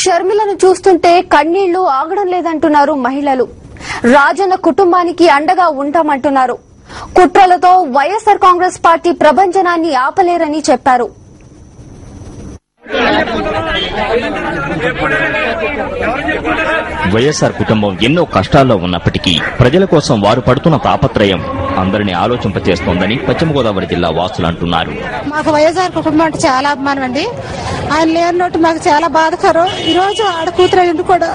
షర్మిలను చూస్తుంటే కన్నీళ్లు ఆగడం లేదంటున్నారు మహిళలు. రాజన్న కుటుంబానికి అండగా ఉంటామంటున్నారు. కుట్రలతో వైఎస్ఆర్ కాంగ్రెస్ పార్టీ ప్రభంజనాన్ని ఆపలేరని చెప్పారు. వైఎస్ఆర్ కుటుంబం ఎన్నో కష్టాల్లో ఉన్నప్పటికీ ప్రజల కోసం వారు పడుతున్న తాపత్రయం అందరినీ ఆలోచింపచేస్తోందని పశ్చిమ గోదావరి జిల్లా వాసులు అంటున్నారు. మాకు వైఎస్ఆర్ కుటుంబం అంటే చాలా అభిమానం అండి. ఆయన లేనట్టు మాకు చాలా బాధకరం. ఈ రోజు ఆడ కూతురు ఇంటి కూడా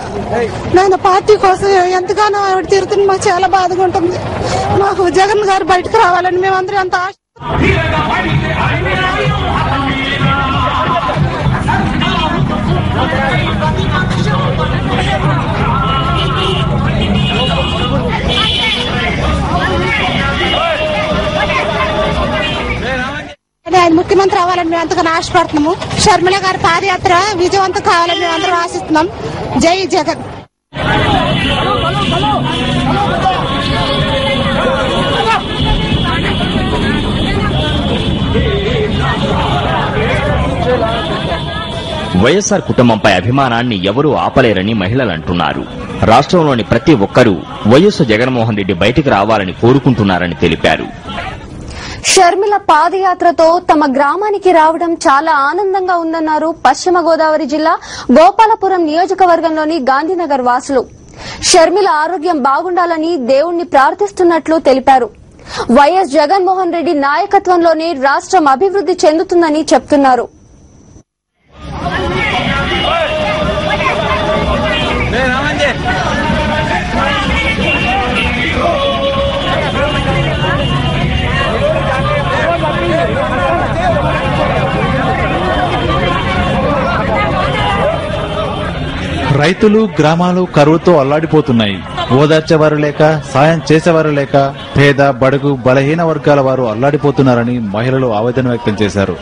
నేను పార్టీ కోసం ఎంతగానో ఆవిడ తీరుతుంది. మాకు చాలా బాధగా ఉంటుంది. మాకు జగన్ గారు బయటకు రావాలని మేమందరం అంత ఆశ. ఆయన ముఖ్యమంత్రి అవ్వాలని మేము ఎంతగానో ఆశపడుతున్నాము. షర్మిల గారి పాదయాత్ర విజయవంతం కావాలని మేము అందరం ఆశిస్తున్నాం. జై జగన్. వైఎస్ఆర్ కుటుంబంపై అభిమానాన్ని ఎవరూ ఆపలేరని మహిళలు అంటున్నారు. రాష్ట్రంలోని ప్రతి ఒక్కరూ వైఎస్ జగన్మోహన్ రెడ్డి బయటికి రావాలని కోరుకుంటున్నారని తెలిపారు. షర్మిల పాదయాత్రతో తమ గ్రామానికి రావడం చాలా ఆనందంగా ఉందన్నారు పశ్చిమ గోదావరి జిల్లా గోపాలపురం నియోజకవర్గంలోని గాంధీనగర్ వాసులు. షర్మిల ఆరోగ్యం బాగుండాలని దేవుణ్ణి ప్రార్థిస్తున్నట్లు తెలిపారు. వైఎస్ జగన్మోహన్ రెడ్డి నాయకత్వంలోనే రాష్ట్రం అభివృద్ది చెందుతుందని చెప్తున్నారు. రైతులు గ్రామాలు కరువుతో అల్లాడిపోతున్నాయి. ఓదార్చేవారు లేక, సాయం చేసేవారు లేక పేద, బడుగు, బలహీన వర్గాల వారు అల్లాడిపోతున్నారని మహిళలు ఆవేదన వ్యక్తం చేశారు.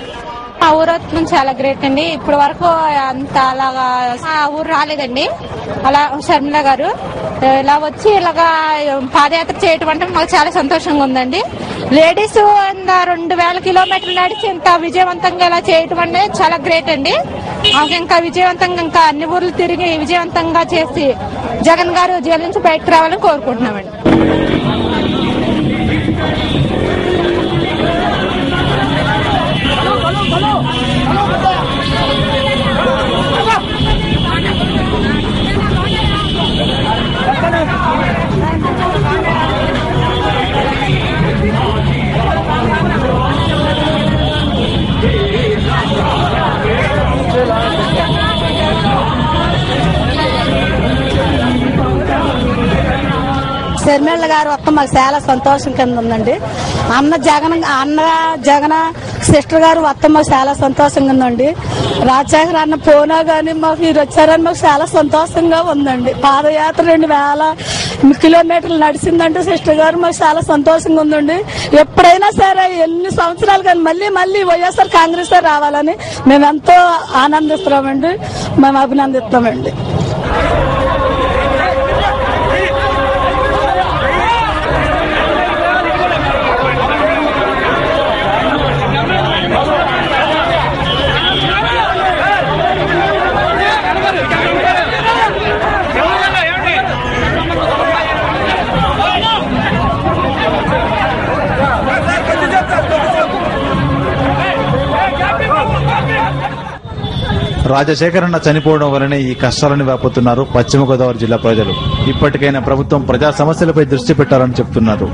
ఆ ఊరొత్తడం చాలా గ్రేట్ అండి. ఇప్పటి వరకు అంత అలాగా ఆ ఊరు రాలేదండి. అలా షర్మిల గారు ఇలా వచ్చి ఇలాగా పాదయాత్ర చేయటం అంటే మాకు చాలా సంతోషంగా ఉందండి. లేడీస్ 2000 కిలోమీటర్లు నడిచి ఇంత విజయవంతంగా ఇలా చేయటం అంటే చాలా గ్రేట్ అండి. మాకు ఇంకా విజయవంతంగా ఇంకా అన్ని ఊర్లు తిరిగి విజయవంతంగా చేసి జగన్ గారు జైలు నుంచి బయటకు రావాలని కోరుకుంటున్నామండి. షర్మిల గారు ఒక్క మాకు చాలా సంతోషం కింద ఉందండి. అన్న జగన్ సిస్టర్ గారు మొత్తం మాకు చాలా సంతోషంగా ఉందండి. రాజశేఖర్ అన్న పోనా గానీ మాకు మీరు వచ్చారని మాకు చాలా సంతోషంగా ఉందండి. పాదయాత్ర 2000 కిలోమీటర్లు నడిచిందంటే సిస్టర్ గారు మాకు చాలా సంతోషంగా ఉందండి. ఎప్పుడైనా సరే ఎన్ని సంవత్సరాలు కానీ మళ్ళీ వైఎస్ఆర్ కాంగ్రెస్ రావాలని మేము ఎంతో ఆనందిస్తున్నామండి. మేము అభినందిస్తామండి. రాజశేఖరన్న చనిపోవడం వల్లనే ఈ కష్టాలను వ్యాపుతున్నారు పశ్చిమ గోదావరి జిల్లా ప్రజలు. ఇప్పటికైనా ప్రభుత్వం ప్రజా సమస్యలపై దృష్టి పెట్టాలని చెప్తున్నారు.